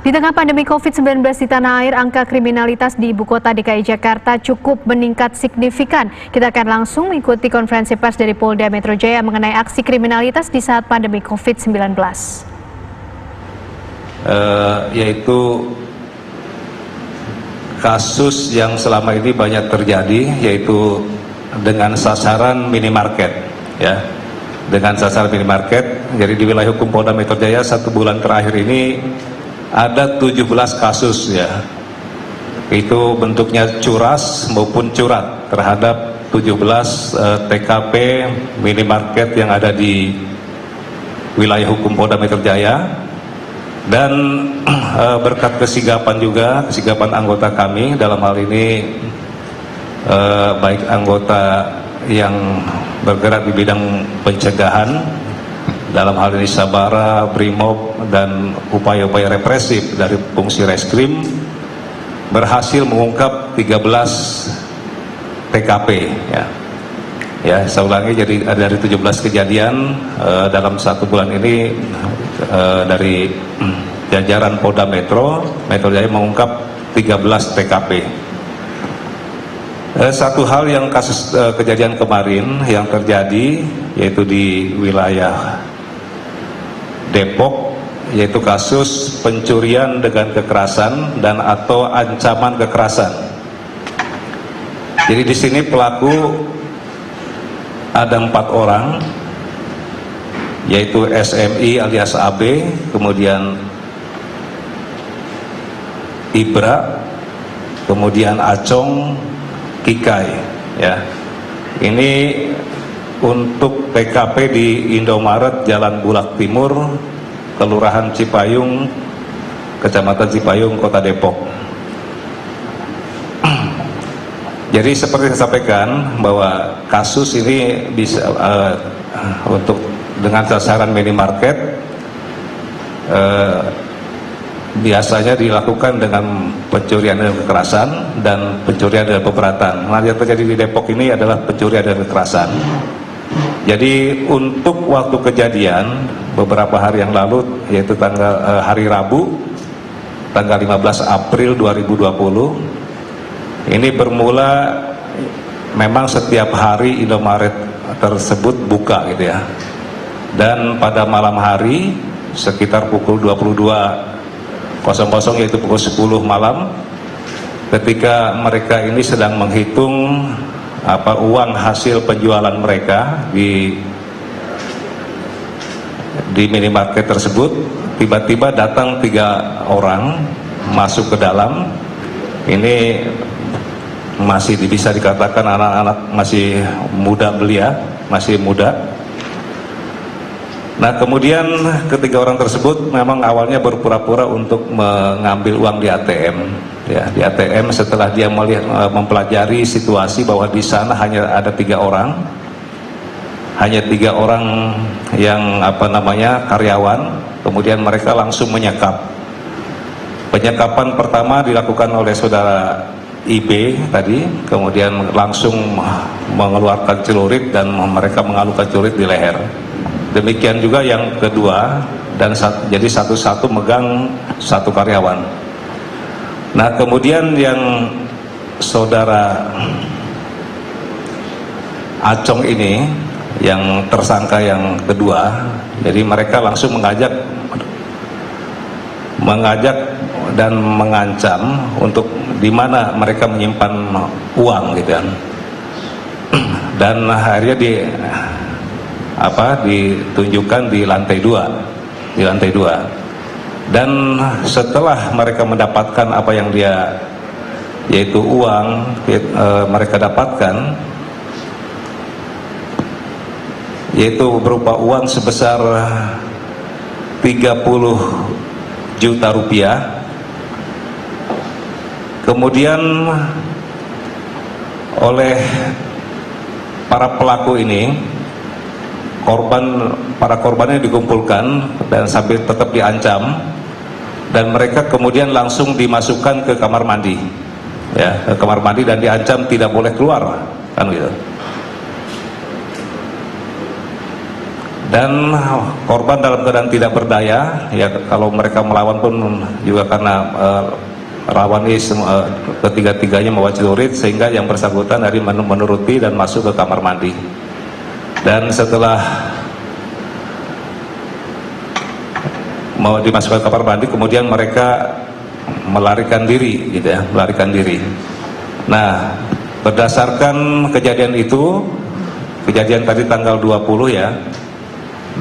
Di tengah pandemi COVID-19 di tanah air, angka kriminalitas di ibu kota DKI Jakarta cukup meningkat signifikan. Kita akan langsung mengikuti konferensi pers dari Polda Metro Jaya mengenai aksi kriminalitas di saat pandemi COVID-19. Yaitu kasus yang selama ini banyak terjadi, yaitu dengan sasaran minimarket, ya. Dengan sasaran minimarket. Jadi di wilayah hukum Polda Metro Jaya 1 bulan terakhir ini ada 17 kasus, ya. Itu bentuknya curas maupun curat terhadap 17 TKP minimarket yang ada di wilayah hukum Polda Metro Jaya. Dan berkat kesigapan juga, kesigapan anggota kami dalam hal ini, baik anggota yang bergerak di bidang pencegahan, dalam hal ini Sabara, Brimob, dan upaya-upaya represif dari fungsi reskrim, berhasil mengungkap 13 TKP, ya. Ya, saya ulangi, jadi dari 17 kejadian dalam 1 bulan ini dari jajaran Polda Metro Jaya mengungkap 13 TKP. Satu hal yang kasus kejadian kemarin yang terjadi, yaitu di wilayah Depok, yaitu kasus pencurian dengan kekerasan dan atau ancaman kekerasan. Jadi di sini pelaku ada 4 orang, yaitu SMI alias AB, kemudian Ibra, kemudian Acong, Kikai, ya. Ini untuk TKP di Indomaret Jalan Bulak Timur, Kelurahan Cipayung, Kecamatan Cipayung, Kota Depok. Jadi seperti saya sampaikan bahwa kasus ini bisa untuk dengan sasaran minimarket biasanya dilakukan dengan pencurian dan kekerasan dan pencurian dan pemberatan. Nah, yang terjadi di Depok ini adalah pencurian dan kekerasan. Jadi untuk waktu kejadian beberapa hari yang lalu, yaitu hari Rabu tanggal 15 April 2020, ini bermula memang setiap hari Indomaret tersebut buka, gitu ya. Dan pada malam hari sekitar pukul 22.00, yaitu pukul 10 malam, ketika mereka ini sedang menghitung uang hasil penjualan mereka di minimarket tersebut, tiba-tiba datang 3 orang masuk ke dalam. Ini masih bisa dikatakan anak-anak masih muda belia, masih muda. Nah, kemudian ketiga orang tersebut memang awalnya berpura-pura untuk mengambil uang di ATM, ya. Di ATM setelah dia mempelajari situasi bahwa di sana hanya ada 3 orang, hanya 3 orang yang karyawan. Kemudian mereka langsung menyekap. Penyekapan pertama dilakukan oleh saudara IB tadi, kemudian langsung mengeluarkan celurit dan mereka mengalungkan celurit di leher. Demikian juga yang kedua, dan jadi satu-satu megang 1 karyawan. Nah, kemudian yang saudara Acong ini, yang tersangka yang kedua, jadi mereka langsung mengajak dan mengancam untuk di mana mereka menyimpan uang, gitu kan. Dan akhirnya ditunjukkan di lantai 2. Dan setelah mereka mendapatkan apa yang yaitu uang mereka dapatkan, yaitu berupa uang sebesar 30 juta rupiah. Kemudian oleh para pelaku ini, para korbannya dikumpulkan dan sambil tetap diancam, dan mereka kemudian langsung dimasukkan ke kamar mandi, ya, ke kamar mandi, dan diancam tidak boleh keluar, kan gitu. dan korban dalam keadaan tidak berdaya, ya kalau mereka melawan pun juga karena rawan ini ketiga-tiganya membawa celurit, sehingga yang bersangkutan dari menuruti dan masuk ke kamar mandi. Dan setelah mau dimasukkan ke kamar mandi, kemudian mereka melarikan diri, gitu ya, melarikan diri. Nah, berdasarkan kejadian itu, kejadian tadi tanggal 20 ya,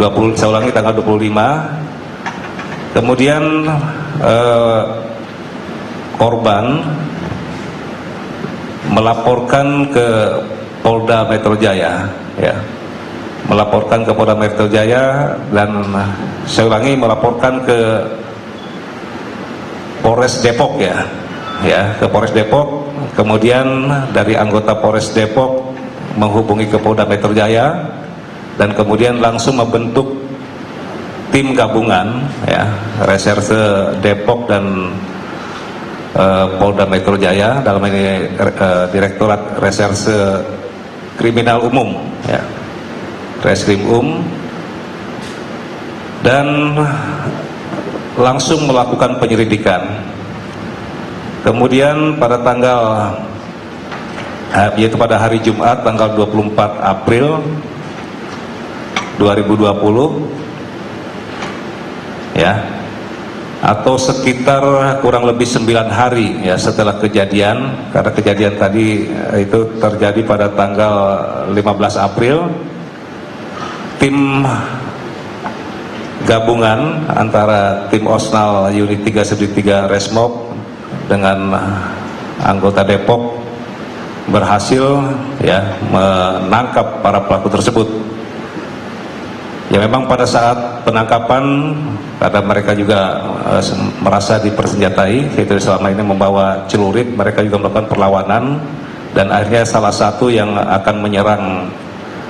20, saya ulangi tanggal 25, kemudian korban melaporkan ke Polda Metro Jaya, ya, melaporkan ke Polda Metro Jaya, dan saya ulangi melaporkan ke Polres Depok, ya, ke Polres Depok. Kemudian dari anggota Polres Depok menghubungi ke Polda Metro Jaya, dan kemudian langsung membentuk tim gabungan, ya, Reserse Depok dan Polda Metro Jaya, dalam ini Direktorat Reserse Kriminal Umum, ya, Reskrim dan langsung melakukan penyelidikan. Kemudian pada tanggal, yaitu pada hari Jumat tanggal 24 April 2020, ya, atau sekitar kurang lebih 9 hari ya setelah kejadian, karena kejadian tadi itu terjadi pada tanggal 15 April, tim gabungan antara tim Osnal Unit 3 Resmob dengan anggota Depok berhasil, ya, menangkap para pelaku tersebut. Ya, memang pada saat penangkapan, karena mereka juga merasa dipersenjatai, yaitu selama ini membawa celurit, mereka juga melakukan perlawanan, dan akhirnya salah satu yang akan menyerang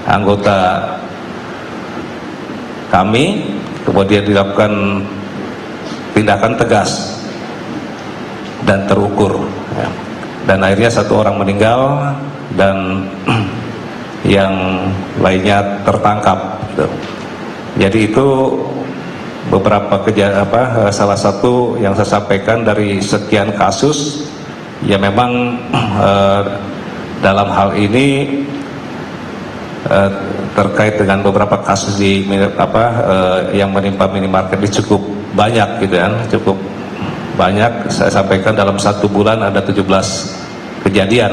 anggota kami, kemudian dilakukan tindakan tegas dan terukur, ya. Dan akhirnya satu orang meninggal dan yang lainnya tertangkap, gitu. Jadi itu beberapa salah satu yang saya sampaikan dari sekian kasus, ya memang dalam hal ini terkait dengan beberapa kasus di yang menimpa minimarket ini cukup banyak, gitu kan, cukup banyak. Saya sampaikan dalam 1 bulan ada 17 kejadian,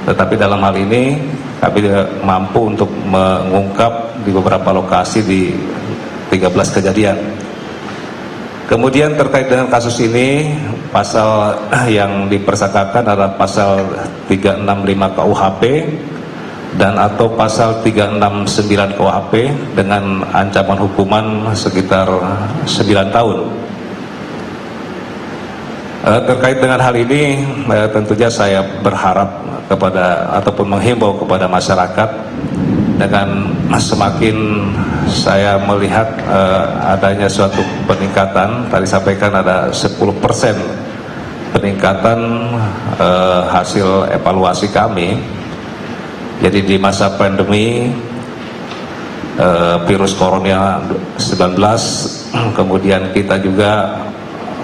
tetapi dalam hal ini kami mampu untuk mengungkap di beberapa lokasi di 13 kejadian. Kemudian terkait dengan kasus ini, pasal yang dipersangkakan adalah pasal 365 KUHP dan atau pasal 369 KUHP dengan ancaman hukuman sekitar 9 tahun. Terkait dengan hal ini, tentunya saya berharap kepada ataupun menghimbau kepada masyarakat, dengan semakin saya melihat adanya suatu peningkatan, tadi sampaikan ada 10% peningkatan hasil evaluasi kami. Jadi di masa pandemi virus corona 19, kemudian kita juga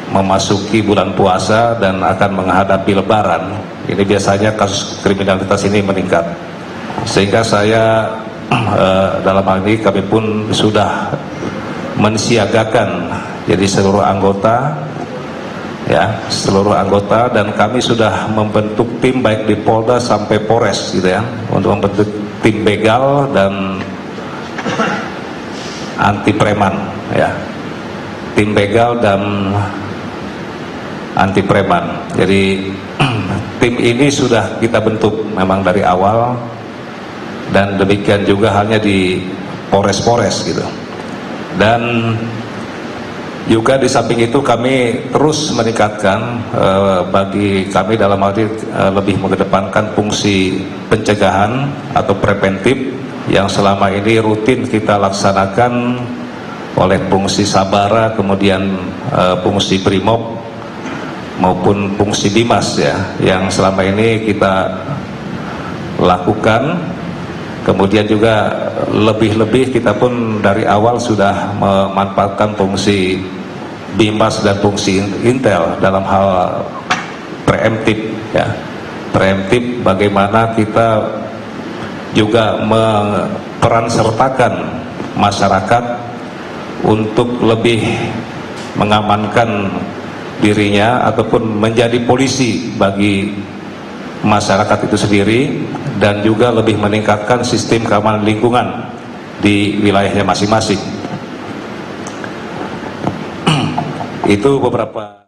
memasuki bulan puasa dan akan menghadapi lebaran, ini biasanya kasus kriminalitas ini meningkat, sehingga saya dalam hal ini kami pun sudah mensiagakan jadi seluruh anggota, ya, seluruh anggota, dan kami sudah membentuk tim baik di Polda sampai Polres, gitu ya, untuk membentuk tim begal dan anti preman, ya, tim begal dan anti preman. Jadi tim ini sudah kita bentuk memang dari awal, dan demikian juga halnya di Polres-Polres, gitu. Dan juga di samping itu kami terus meningkatkan bagi kami dalam hal ini lebih mengedepankan fungsi pencegahan atau preventif yang selama ini rutin kita laksanakan oleh fungsi Sabara, kemudian fungsi Brimob maupun fungsi Dimas, ya, yang selama ini kita lakukan Kemudian juga lebih-lebih kita pun dari awal sudah memanfaatkan fungsi BIMAS dan fungsi Intel dalam hal preemptif, ya. Preemptif bagaimana kita juga peran sertakan masyarakat untuk lebih mengamankan dirinya ataupun menjadi polisi bagi masyarakat itu sendiri, dan juga lebih meningkatkan sistem keamanan lingkungan di wilayahnya masing-masing. Itu beberapa